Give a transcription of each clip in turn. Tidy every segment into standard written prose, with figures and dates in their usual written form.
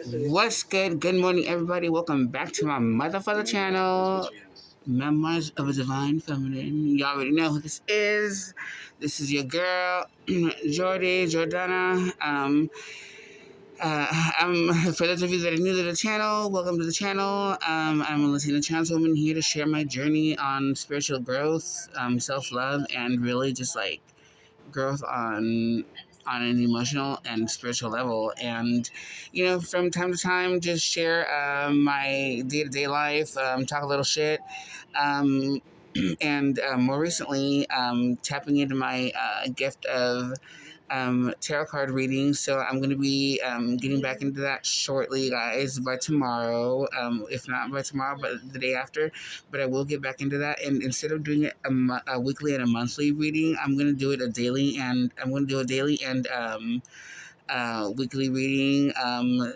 What's good? Good morning, everybody. Welcome back to my motherfucker channel, Memoirs of a Divine Feminine. You already know who this is. This is your girl, Jordana. For those of you that are new to the channel, welcome to the channel. I'm a Latina trans woman here to share my journey on spiritual growth, self-love, and really just like growth on an emotional and spiritual level. And from time to time, just share my day-to-day life, talk a little shit, um, and more recently, tapping into my gift of tarot card reading. So I'm going to be getting back into that shortly, guys, by tomorrow. If not by tomorrow, but the day after. But I will get back into that. And instead of doing it a weekly and a monthly reading, I'm going to do it a daily, and I'm going to do a daily and weekly reading,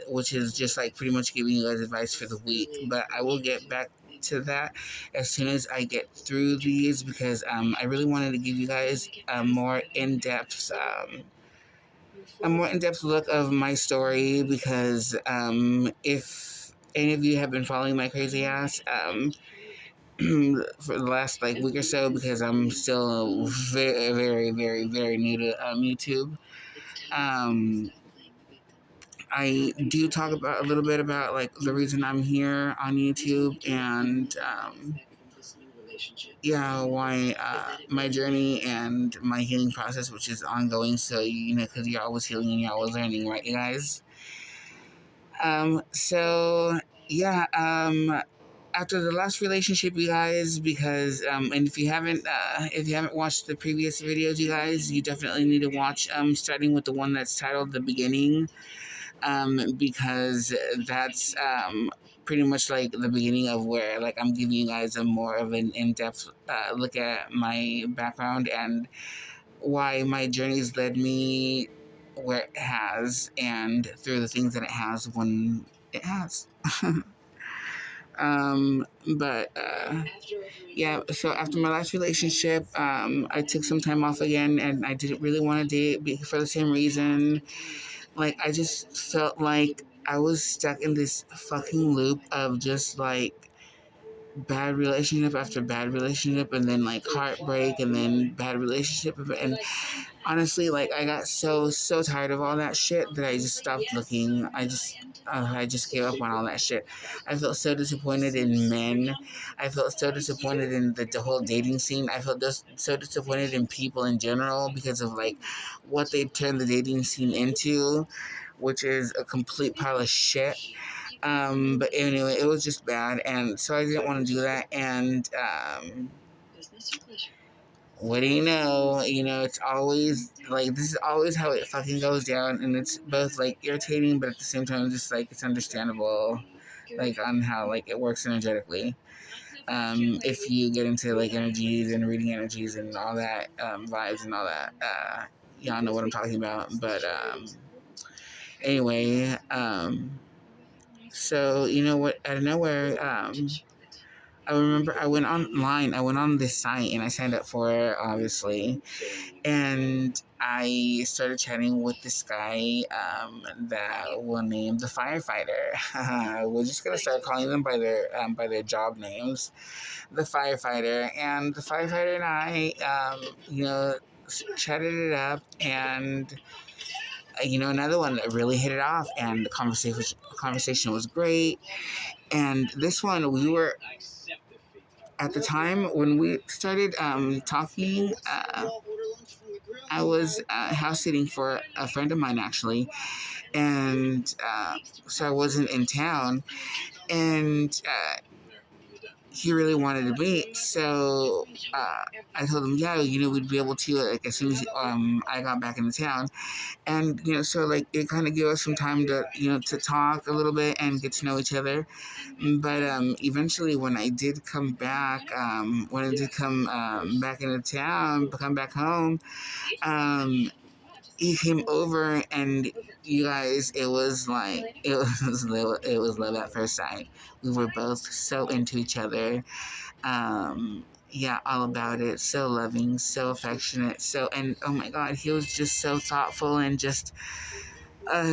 which is just like pretty much giving you guys advice for the week. But I will get back to that as soon as I get through these, because I really wanted to give you guys a more in-depth look of my story, because if any of you have been following my crazy ass for the last like week or so, because I'm still very, very, very, very new to YouTube. I do talk about a little bit about like the reason I'm here on YouTube, and why my journey and my healing process, which is ongoing. So because you're always healing and you're always learning, right, you guys? So yeah, after the last relationship, you guys, because and if you haven't watched the previous videos, you guys, you definitely need to watch starting with the one that's titled The Beginning, because that's pretty much like the beginning of where like I'm giving you guys a more of an in-depth look at my background and why my journey's led me where it has, and through the things that it has when it has. But yeah, so after my last relationship, I took some time off again, and I didn't really want to date for the same reason. Like, I just felt like I was stuck in this fucking loop of just like bad relationship after bad relationship, and then like heartbreak, and then bad relationship, and honestly, like, I got so tired of all that shit that I just stopped looking. I just gave up on all that shit. I felt so disappointed in men. I felt so disappointed in the whole dating scene. I felt just so disappointed in people in general, because of like what they turned the dating scene into, which is a complete pile of shit. But anyway, it was just bad, and so I didn't want to do that. And what do you know? It's always like, this is always how it fucking goes down, and it's both like irritating, but at the same time, just like it's understandable, like on how like it works energetically. If you get into like energies and reading energies and all that, vibes and all that, y'all know what I'm talking about. But anyway, so you know what? Out of nowhere, I remember I went online. I went on this site and I signed up for it, obviously. And I started chatting with this guy that we'll name the Firefighter. We're just gonna start calling them by their job names, the Firefighter. And the Firefighter and I, chatted it up, and another one that really hit it off, and the conversation was great. And this one, we were at the time when we started talking. I was house sitting for a friend of mine, actually, and so I wasn't in town, and he really wanted to meet. So I told him, yeah, we'd be able to, like, as soon as I got back into town. And so like it kind of gave us some time to to talk a little bit and get to know each other. But eventually, when I did come back, when I did come back into town, come back home, um, he came over, and you guys, it was like it was love at first sight. We were both so into each other. Yeah, all about it. So loving, so affectionate, and oh my God, he was just so thoughtful, and just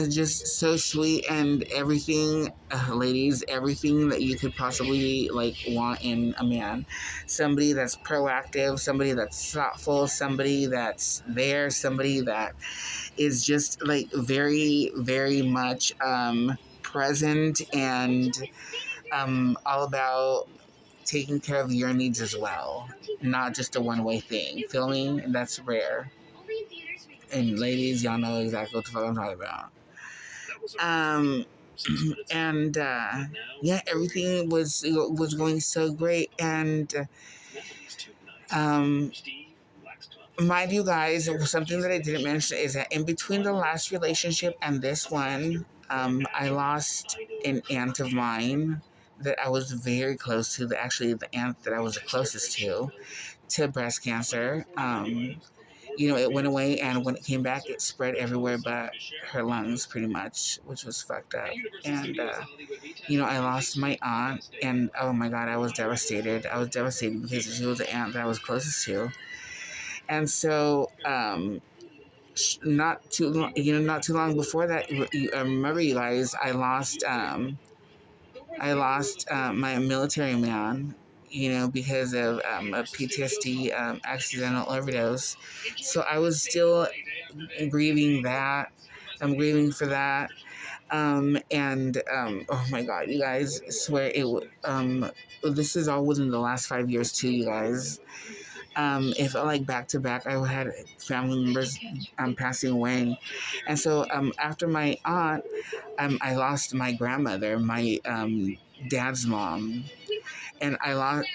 just so sweet and everything, ladies, everything that you could possibly like want in a man. Somebody that's proactive, somebody that's thoughtful, somebody that's there, somebody that is just like very, very much present and all about taking care of your needs as well, not just a one-way thing. Filming, that's rare. And ladies, y'all know exactly what the fuck I'm talking about. Um, and yeah, everything was going so great. And um, mind you guys, something that I didn't mention is that in between the last relationship and this one, I lost an aunt of mine that I was very close to. Actually, the aunt that I was the closest to breast cancer. It went away, and when it came back, it spread everywhere but her lungs, pretty much, which was fucked up. And, I lost my aunt, and oh my God, I was devastated. I was devastated because she was the aunt that I was closest to. And so, not too long before that, I remember you guys, I lost my military man, because of a PTSD accidental overdose. So I was still grieving that. I'm grieving for that. And oh my God, you guys, swear this is all within the last 5 years too, you guys. It felt like back to back. I had family members passing away, and so after my aunt, I lost my grandmother, my dad's mom, and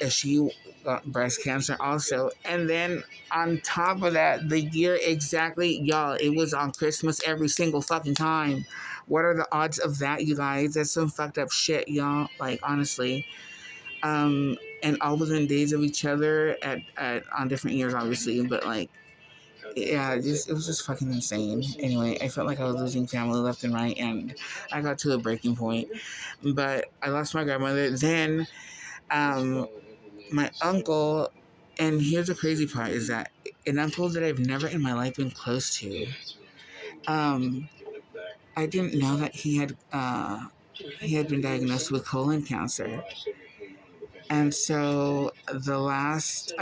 she got breast cancer also. And then on top of that, the year exactly, y'all, it was on Christmas every single fucking time. What are the odds of that, you guys? That's some fucked up shit, y'all. Like, honestly. And all within days of each other at on different years, obviously, but like, yeah, it was just fucking insane. Anyway, I felt like I was losing family left and right, and I got to a breaking point. But I lost my grandmother. Then, my uncle, and here's the crazy part, is that an uncle that I've never in my life been close to. I didn't know that he had been diagnosed with colon cancer. And so the last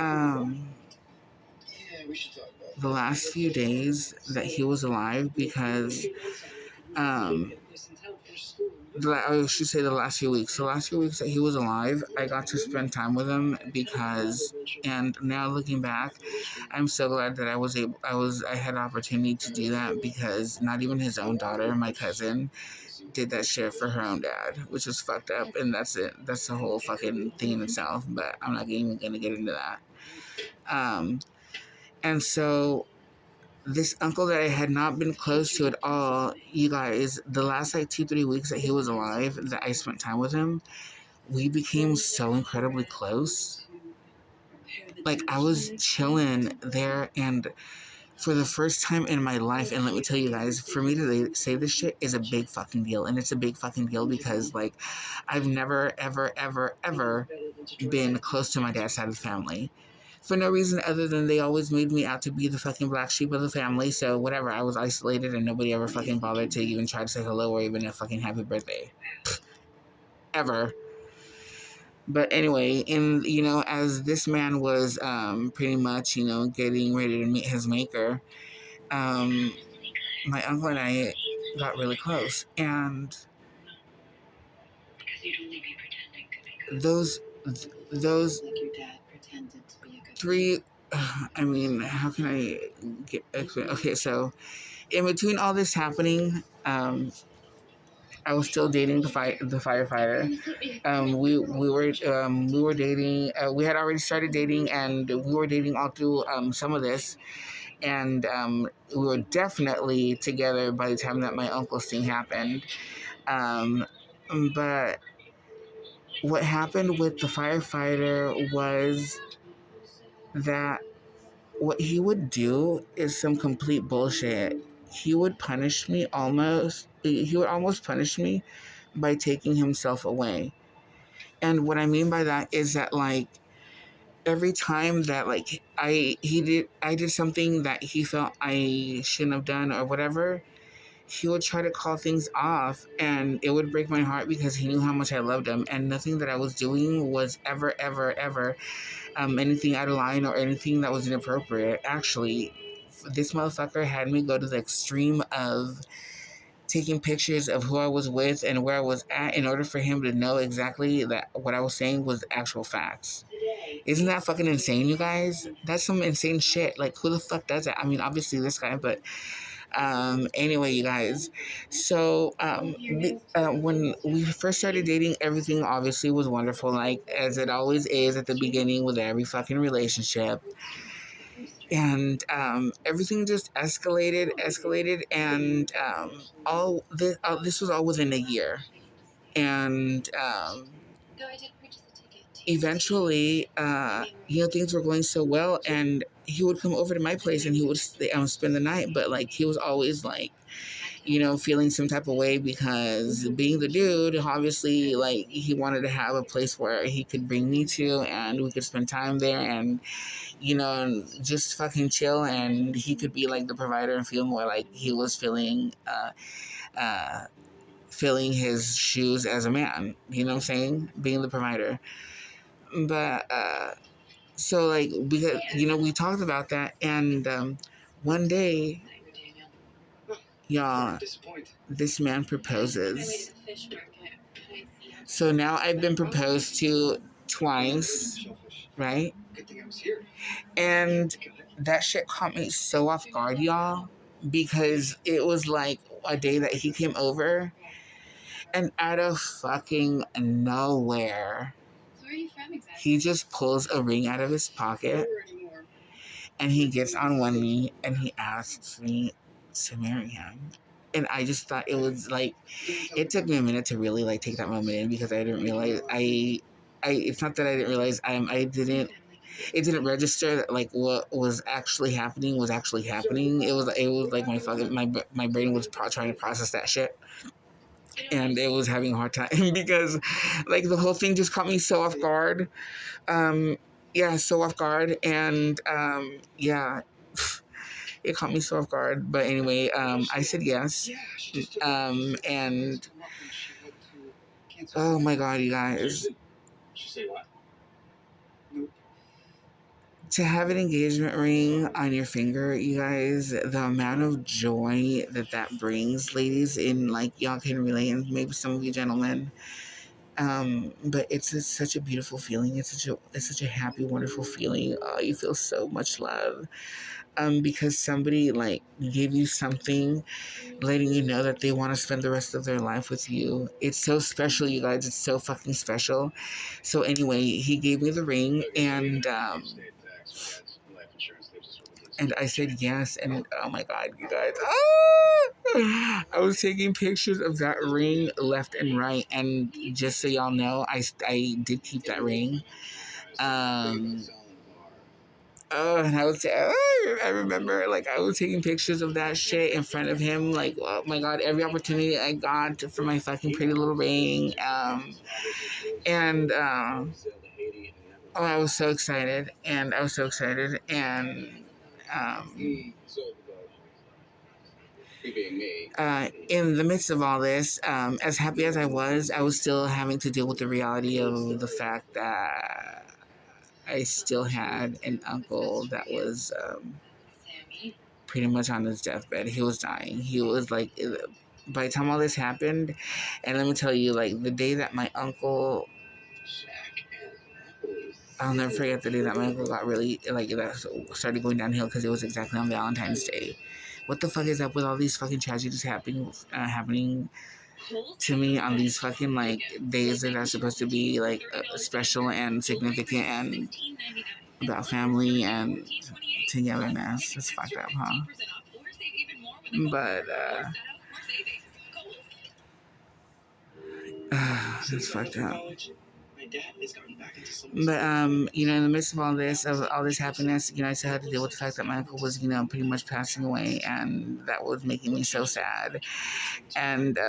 few days that he was alive, because um, I should say the last few weeks. The last few weeks that he was alive, I got to spend time with him and now looking back, I'm so glad that I had an opportunity to do that, because not even his own daughter, my cousin, did that shit for her own dad, which is fucked up, and that's it. That's the whole fucking thing in itself, but I'm not even gonna get into that. And so this uncle that I had not been close to at all, you guys, the last like 2-3 weeks that he was alive, that I spent time with him, we became so incredibly close. Like, I was chilling there, and for the first time in my life, and let me tell you guys, for me to say this shit is a big fucking deal. And it's a big fucking deal because, like, I've never, ever, ever, ever been close to my dad's side of the family. For no reason other than they always made me out to be the fucking black sheep of the family. So whatever, I was isolated and nobody ever fucking bothered to even try to say hello or even a fucking happy birthday. Ever. But anyway, as this man was pretty much, getting ready to meet his maker, um, my uncle and I got really close. And those three, I mean, how can I get, okay, so in between all this happening, I was still dating the firefighter. We were dating. We had already started dating, and we were dating all through some of this, and we were definitely together by the time that my uncle's thing happened. But what happened with the firefighter was that what he would do is some complete bullshit. He would punish me almost. He would almost punish me by taking himself away. And what I mean by that is that, like, every time that, like, I did something that he felt I shouldn't have done or whatever, he would try to call things off, and it would break my heart because he knew how much I loved him, and nothing that I was doing was ever, ever, ever anything out of line or anything that was inappropriate. Actually, this motherfucker had me go to the extreme of taking pictures of who I was with and where I was at in order for him to know exactly that what I was saying was actual facts. Isn't that fucking insane, you guys? That's some insane shit. Like, who the fuck does that? I mean, obviously this guy, but anyway, you guys. So when we first started dating, everything obviously was wonderful, like as it always is at the beginning with every fucking relationship. And everything just escalated, and this was all within a year. And eventually, things were going so well, and he would come over to my place and he would spend the night. But like, he was always like, feeling some type of way because being the dude, obviously, like, he wanted to have a place where he could bring me to and we could spend time there and, just fucking chill. And he could be like the provider and feel more like he was filling his shoes as a man, you know what I'm saying? Being the provider. But, so like, because, we talked about that, and one day, y'all, this man proposes. So now I've been proposed to twice, right? And that shit caught me so off guard, y'all, because it was like a day that he came over, and out of fucking nowhere, he just pulls a ring out of his pocket, and he gets on one knee and he asks me to marry him. And I just thought it was like, it took me a minute to really like take that moment in, because I didn't realize it's not that I didn't realize it didn't register that like what was actually happening was actually happening. It was like my brain was trying to process that shit, and it was having a hard time because like the whole thing just caught me so off guard. So off guard, and it caught me so off guard. But anyway, I said yes. And oh my God, you guys. To have an engagement ring on your finger, you guys, the amount of joy that brings, ladies, in like, y'all can relate, and maybe some of you gentlemen. But it's such a beautiful feeling. It's such a happy, wonderful feeling. You feel so much love. Because somebody like gave you something, letting you know that they want to spend the rest of their life with you. It's so special, you guys. It's so fucking special. So anyway, he gave me the ring, and I said yes, and oh my God, you guys. I was taking pictures of that ring left and right, and just so y'all know, I did keep that ring. And I remember, like, I was taking pictures of that shit in front of him, like, oh my God, every opportunity I got for my fucking pretty little ring. I was so excited, and in the midst of all this, as happy as I was still having to deal with the reality of the fact that I still had an uncle that was pretty much on his deathbed. He was dying. He was like, by the time all this happened, and let me tell you, like, the day that my uncle, I'll never forget the day that my uncle got really, like, that started going downhill, because it was exactly on Valentine's Day. What the fuck is up with all these fucking tragedies happening to me on these fucking, like, days that are supposed to be, like, special and significant and about family and togetherness? It's fucked up, huh? But, it's fucked up. But, in the midst of all this happiness, I still had to deal with the fact that my uncle was, pretty much passing away, and that was making me so sad. And,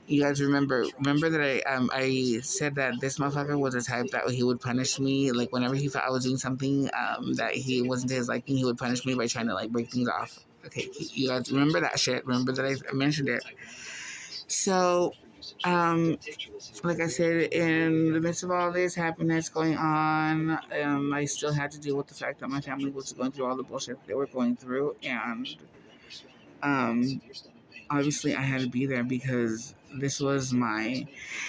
you guys remember that I said that this motherfucker was the type that he would punish me, like, whenever he thought I was doing something, that he wasn't to his liking, he would punish me by trying to, like, break things off. Okay, you guys remember that shit. Remember that I mentioned it. So, um, like I said, in the midst of all this happiness going on, I still had to deal with the fact that my family was going through all the bullshit they were going through, and um, obviously I had to be there because this was my.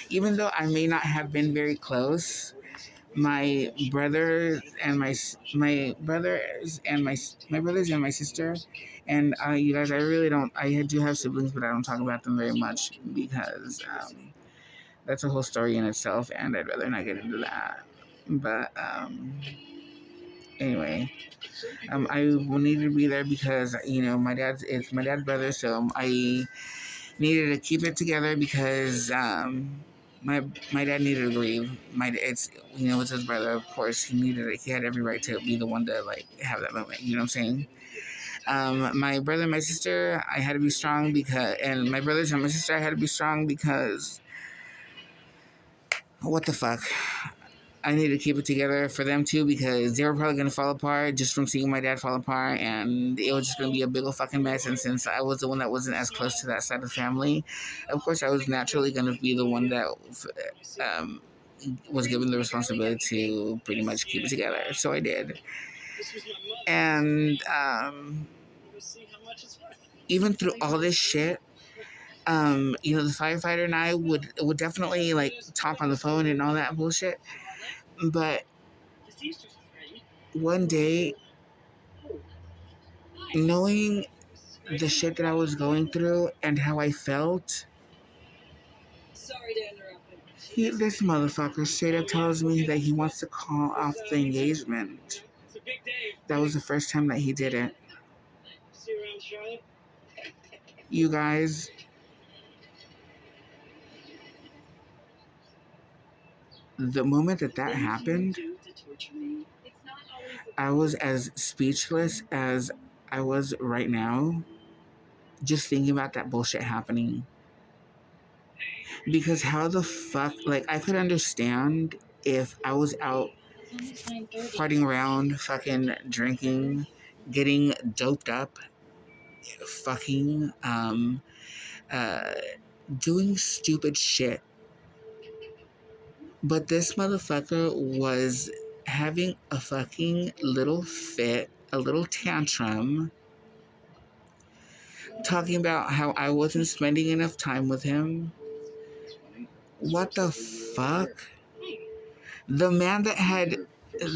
Even though I may not have been very close, my brothers and my brothers and my brothers and my sister, and you guys, I really don't. I do have siblings, but I don't talk about them very much because that's a whole story in itself, and I'd rather not get into that. But anyway, I needed to be there because it's my dad's brother, so I needed to keep it together because my dad needed to grieve. It's his brother, of course. He had every right to be the one to like have that moment. You know what I'm saying? My brother and my sister, I had to be strong and my brothers and my sister, I had to be strong because what the fuck? I need to keep it together for them too because they were probably gonna fall apart just from seeing my dad fall apart, and it was just gonna be a big old fucking mess. And since I was the one that wasn't as close to that side of the family, of course I was naturally gonna be the one that um, was given the responsibility to pretty much keep it together. So I did, and even through all this shit. The firefighter and I would definitely like talk on the phone and all that bullshit. But one day, knowing the shit that I was going through and how I felt, this motherfucker straight up tells me that he wants to call off the engagement. That was the first time that he did it. You guys, the moment that happened, I was as speechless as I was right now, just thinking about that bullshit happening. Because how the fuck, like, I could understand if I was out partying around, fucking drinking, getting doped up, fucking, uh, doing stupid shit. But this motherfucker was having a fucking little fit, a little tantrum, talking about how I wasn't spending enough time with him. What the fuck? The man that had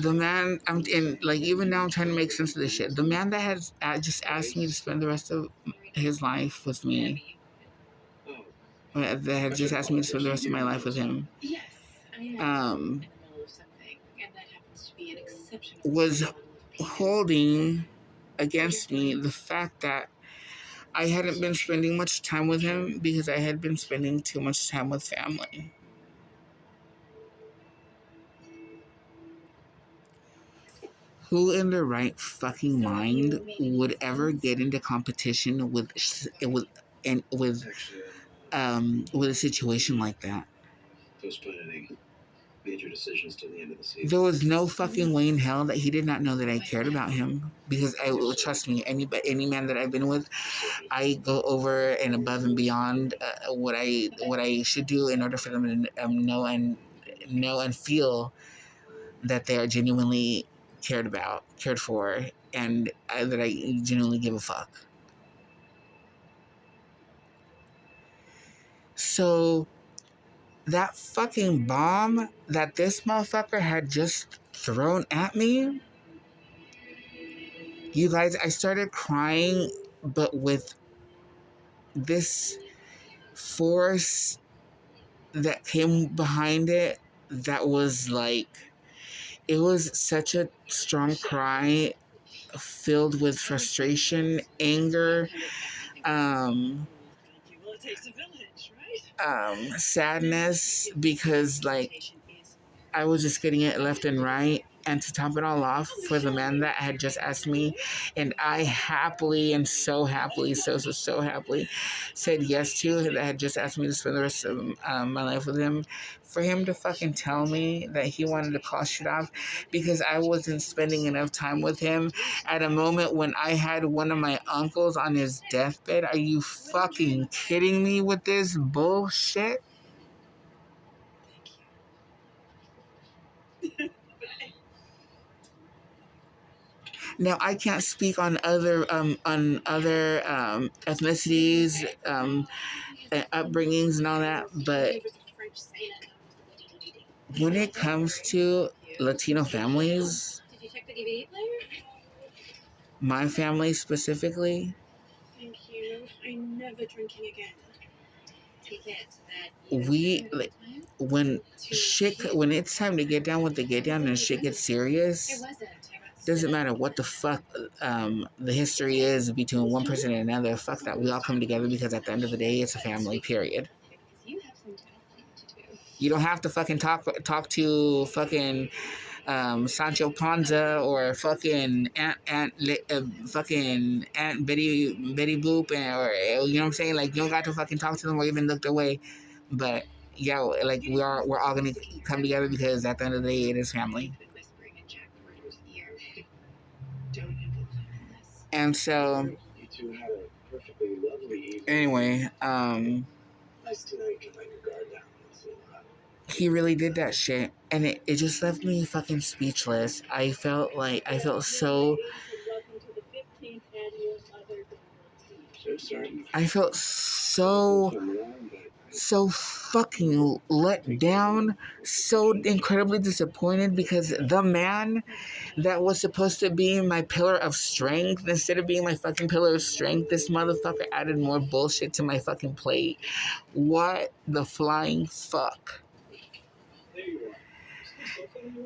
the man I'm in like even now I'm trying to make sense of this shit. The man that has just asked me to spend the rest of his life with me. That had just asked me to spend the rest of my life with him. Um, was holding against me the fact that I hadn't been spending much time with him because I had been spending too much time with family. Who in their right fucking mind would ever get into competition with a situation like that? There was no fucking way in hell that he did not know that I cared about him because trust me, any man that I've been with, I go over and above and beyond what I should do in order for them to know and feel that they are genuinely cared for, and that I genuinely give a fuck. So that fucking bomb that this motherfucker had just thrown at me, you guys, I started crying, but with this force that came behind it that was like, it was such a strong cry filled with frustration, anger, um, sadness, because like I was just getting it left and right, And to top it all off, for the man that had just asked me, and I happily and so happily, so happily said yes to, that had just asked me to spend the rest of my life with him, for him to fucking tell me that he wanted to call shit off because I wasn't spending enough time with him at a moment when I had one of my uncles on his deathbed. Are you fucking kidding me with this bullshit? Now I can't speak on other ethnicities, upbringings and all that, but when it comes to Latino families, my family specifically, we like when it's time to get down with the get down and shit gets serious. Doesn't matter what the fuck the history is between one person and another. Fuck that. We all come together because at the end of the day, it's a family. Period. You don't have to fucking talk to fucking Sancho Panza or fucking fucking Aunt Betty Boop, or you know what I'm saying. Like, you don't got to fucking talk to them or even look their way. But yeah, like we're all gonna come together because at the end of the day, it is family. And so, anyway, he really did that shit, and it just left me fucking speechless. I felt so. I felt so fucking let down, so incredibly disappointed because the man that was supposed to be my pillar of strength, instead of being my fucking pillar of strength, this motherfucker added more bullshit to my fucking plate. What the flying fuck?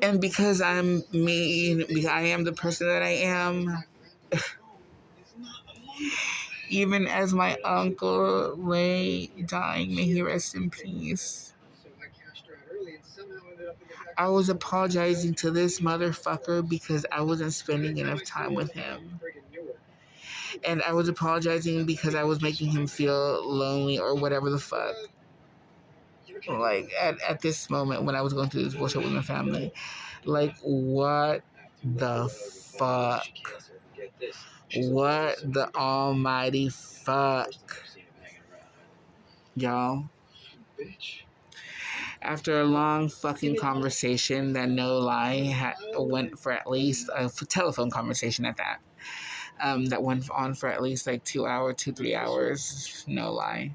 And because I'm me, because I am the person that I am, even as my uncle lay dying, may he rest in peace, I was apologizing to this motherfucker because I wasn't spending enough time with him. And I was apologizing because I was making him feel lonely or whatever the fuck. Like, at this moment when I was going through this bullshit with my family. Like, what the fuck? What the almighty fuck? Y'all. After a long fucking conversation that, no lie, went for at least a telephone conversation at that. That went on for at least like 3 hours, no lie.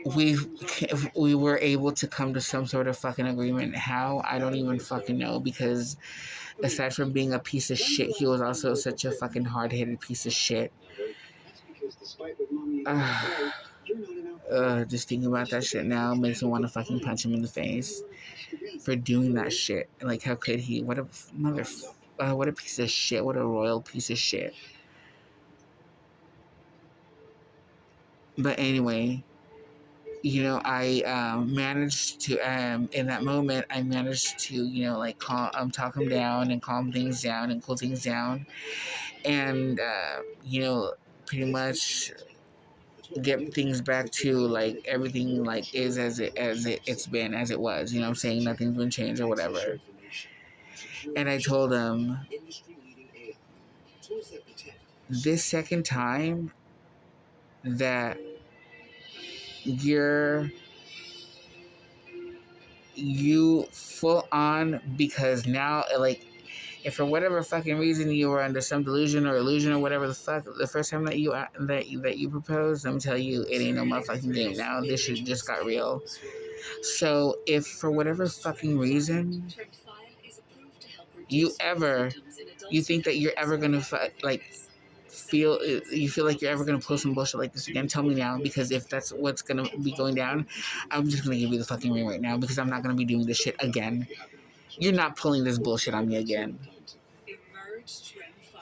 We were able to come to some sort of fucking agreement. How? I don't even fucking know, because aside from being a piece of shit, he was also such a fucking hard-headed piece of shit. Just thinking about that shit now makes me want to fucking punch him in the face for doing that shit. Like, how could he? What a what a piece of shit. What a royal piece of shit. But anyway, you know, I managed to, in that moment, I managed to, you know, like, talk him down and calm things down and cool things down. And, you know, pretty much get things back to, like, everything, like, is as it's been, as it was. You know what I'm saying? Nothing's been changed or whatever. And I told him, this second time that you full on, because now, like, if for whatever fucking reason you were under some delusion or illusion or whatever the fuck, the first time that you proposed, let me tell you, it ain't no motherfucking game now. This shit just got real. So if for whatever fucking reason you think that you're ever gonna you feel like you're ever gonna pull some bullshit like this again, tell me now, because if that's what's gonna be going down, I'm just gonna give you the fucking ring right now, because I'm not gonna be doing this shit again. You're not pulling this bullshit on me again.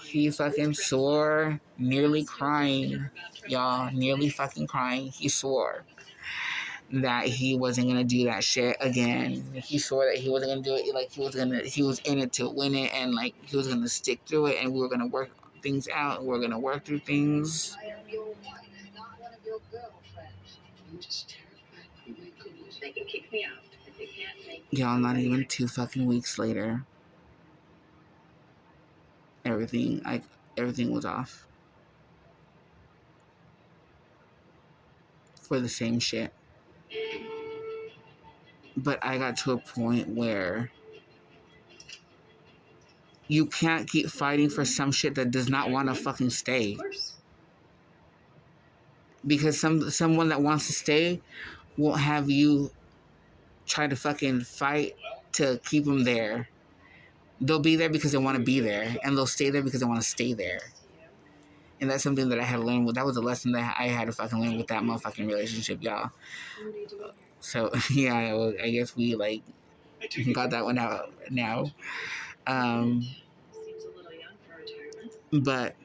He fucking swore, nearly crying, y'all, nearly fucking crying. He swore. that he wasn't gonna do that shit again. He swore that he wasn't gonna do it. Like he was in it to win it, and like he was gonna stick through it, and we were gonna work things out. We are gonna work through things. Y'all, not even 2 fucking weeks later, everything was off for the same shit. But I got to a point where you can't keep fighting for some shit that does not want to fucking stay. Because someone that wants to stay won't have you try to fucking fight to keep them there. They'll be there because they want to be there, and they'll stay there because they want to stay there. And that's something that I had to learn. That was a lesson that I had to fucking learn with that motherfucking relationship, y'all. So yeah, well, I guess we like got that one out now. But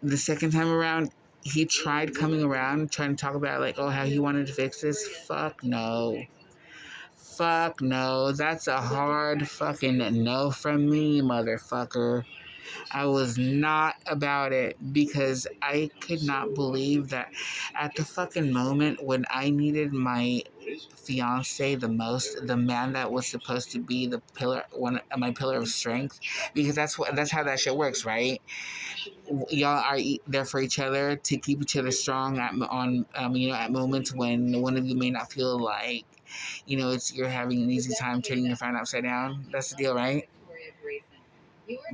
the second time around, he tried coming around, trying to talk about like, oh, how he wanted to fix this. Fuck no. Fuck no. That's a hard fucking no from me, motherfucker. I was not about it because I could not believe that at the fucking moment when I needed my fiance the most, the man that was supposed to be the pillar, my pillar of strength, because that's how that shit works, right? Y'all are there for each other to keep each other strong at moments when one of you may not feel like, you're having an easy time turning your phone upside down. That's the deal, right?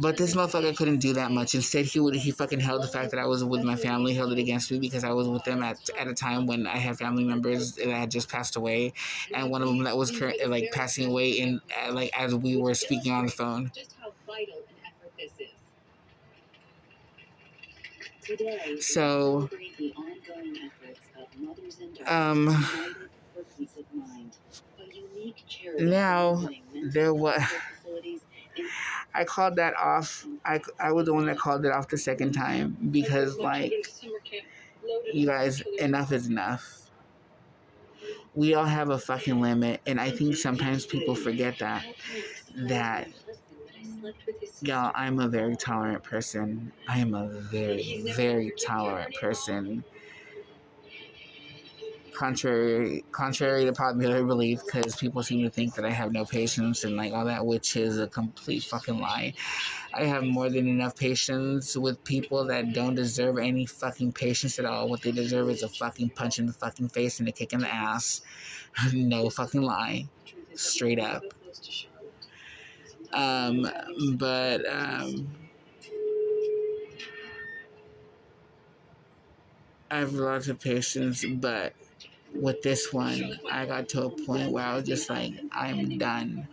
But this motherfucker couldn't do that much. Instead, he fucking held the fact that I was with my family, held it against me because I was with them at a time when I had family members that had just passed away, and one of them that was passing away in as we were speaking on the phone. Just how vital an effort this is. Today, so, now there was. I called that off. I was the one that called it off the second time because, like, you guys, enough is enough. We all have a fucking limit, and I think sometimes people forget that, y'all, I'm a very tolerant person. I am a very, very tolerant person. Contrary to popular belief, because people seem to think that I have no patience and like all that, which is a complete fucking lie. I have more than enough patience with people that don't deserve any fucking patience at all. What they deserve is a fucking punch in the fucking face and a kick in the ass. No fucking lie. Straight up. But I have lots of patience, but with this one, I got to a point where I was just like, I'm done.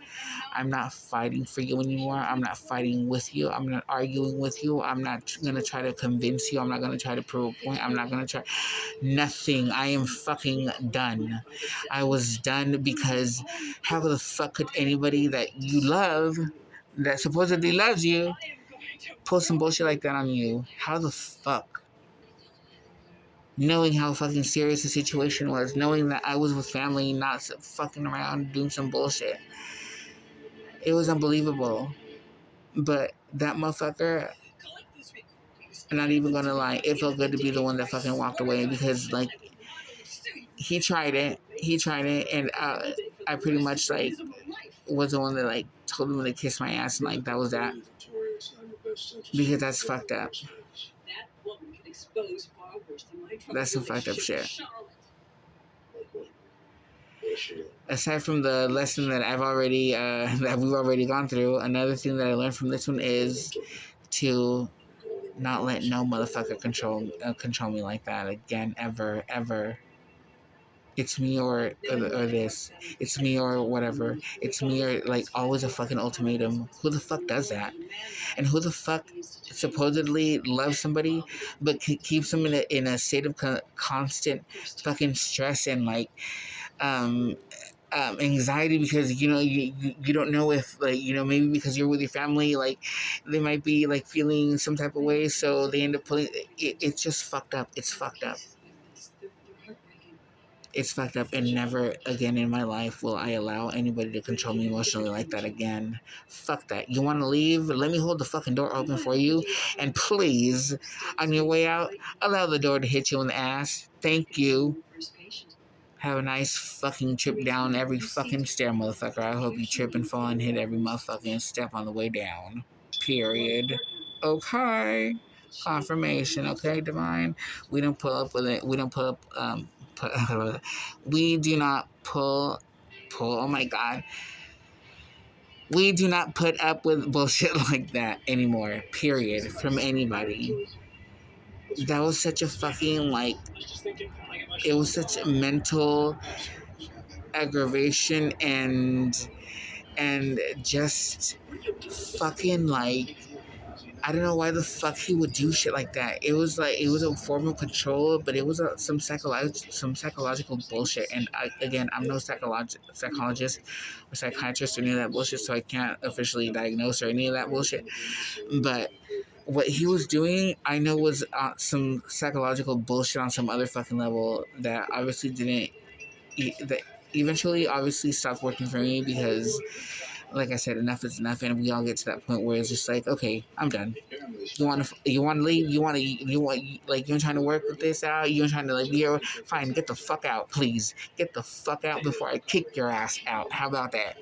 I'm not fighting for you anymore. I'm not fighting with you. I'm not arguing with you. I'm not going to try to convince you. I'm not going to try to prove a point. I'm not going to try nothing. I am fucking done. I was done because how the fuck could anybody that you love, that supposedly loves you, pull some bullshit like that on you? How the fuck? Knowing how fucking serious the situation was, knowing that I was with family, not fucking around doing some bullshit. It was unbelievable. But that motherfucker, I'm not even gonna lie, it felt good to be the one that fucking walked away because, like, he tried it, and I pretty much, like, was the one that, like, told him to kiss my ass, and, like, that was that. Because that's fucked up. That's some fucked up shit. Aside from the lesson that I've already, that we've already gone through, another thing that I learned from this one is to not let no motherfucker control me like that again, ever. It's me or this. It's me or whatever. It's me or, like, always a fucking ultimatum. Who the fuck does that? And who the fuck supposedly loves somebody but keeps them in a state of constant fucking stress and, like, anxiety because, you don't know if, like, maybe because you're with your family, like, they might be, like, feeling some type of way, so they end up pulling it's just fucked up. It's fucked up. It's fucked up, and never again in my life will I allow anybody to control me emotionally like that again. Fuck that. You want to leave? Let me hold the fucking door open for you. And please, on your way out, allow the door to hit you in the ass. Thank you. Have a nice fucking trip down every fucking stair, motherfucker. I hope you trip and fall and hit every motherfucking step on the way down. Period. Okay. Confirmation. Okay, Divine. We don't pull up with it. We don't pull up. We do not pull. Oh my God. We do not put up with bullshit like that anymore. Period. From anybody. That was such a fucking like. It was such a mental aggravation and just fucking like I don't know why the fuck he would do shit like that. It was like it was a form of control, but it was some psychological bullshit. And again, I'm no psychologist or psychiatrist or any of that bullshit, so I can't officially diagnose or any of that bullshit. But what he was doing, I know, was some psychological bullshit on some other fucking level that obviously didn't. That eventually, obviously, stopped working for me because, like I said, enough is enough, and we all get to that point where it's just like, okay, I'm done. You want to leave? You're trying to work with this out? You're trying to like be here? Fine, get the fuck out, please. Get the fuck out before I kick your ass out. How about that?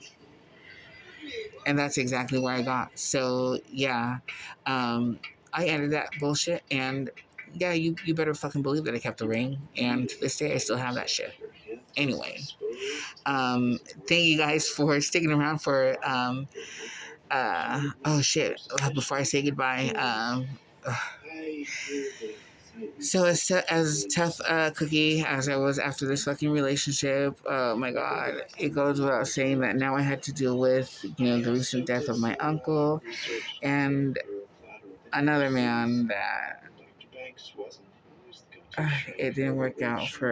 And that's exactly where I got. So yeah, I ended that bullshit, and yeah, you better fucking believe that I kept the ring, and to this day I still have that shit. Anyway, thank you guys for sticking around for oh shit, before I say goodbye, so as tough cookie as I was after this fucking relationship, oh my God, it goes without saying that now I had to deal with, the recent death of my uncle and another man that it didn't work out for